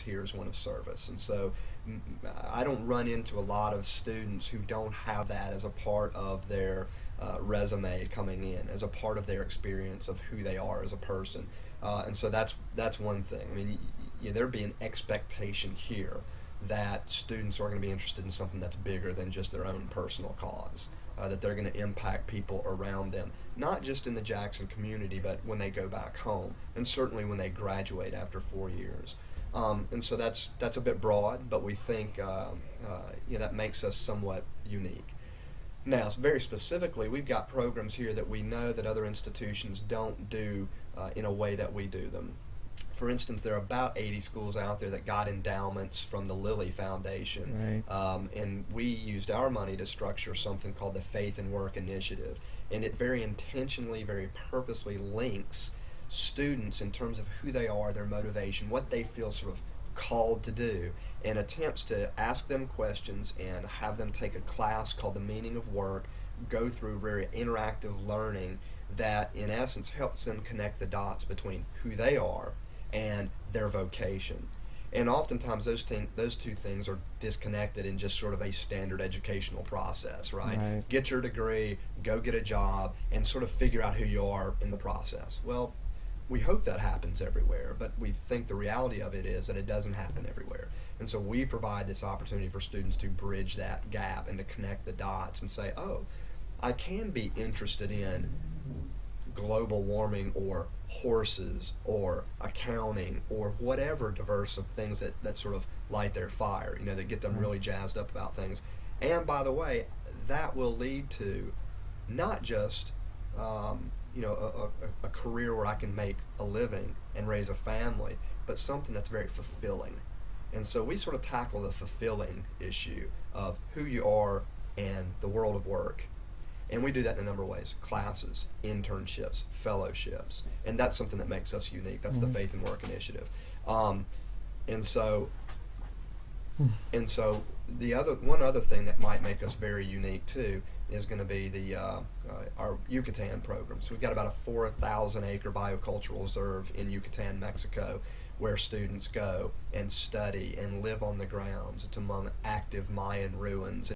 here is one of service. And so I don't run into a lot of students who don't have that as a part of their resume coming in, as a part of their experience of who they are as a person. And so that's one thing. I mean, there'd be an expectation here that students are going to be interested in something that's bigger than just their own personal cause. That they're going to impact people around them, not just in the Jackson community, but when they go back home, and certainly when they graduate after 4 years. And so that's a bit broad, but we think that makes us somewhat unique. Now, very specifically, we've got programs here that we know that other institutions don't do in a way that we do them. For instance, there are about 80 schools out there that got endowments from the Lilly Foundation, Right. and we used our money to structure something called the Faith and Work Initiative, and it very intentionally, very purposely links students in terms of who they are, their motivation, what they feel sort of called to do, and attempts to ask them questions and have them take a class called The Meaning of Work, go through very interactive learning that in essence helps them connect the dots between who they are and their vocation. And oftentimes those two things are disconnected in just sort of a standard educational process, right? Right. Get your degree, go get a job, and sort of figure out who you are in the process. Well, we hope that happens everywhere, but we think the reality of it is that it doesn't happen everywhere. And so we provide this opportunity for students to bridge that gap and to connect the dots and say, oh, I can be interested in global warming or horses or accounting or whatever diverse of things that sort of light their fire, that get them really jazzed up about things. And by the way, that will lead to not just a career where I can make a living and raise a family, but something that's very fulfilling. And so we sort of tackle the fulfilling issue of who you are and the world of work. And we do that in a number of ways: classes, internships, fellowships, and that's something that makes us unique. That's the Faith and Work Initiative. And so one other thing that might make us very unique too is going to be our Yucatan program. So we've got about a 4,000 acre biocultural reserve in Yucatan, Mexico, where students go and study and live on the grounds. It's among active Mayan ruins.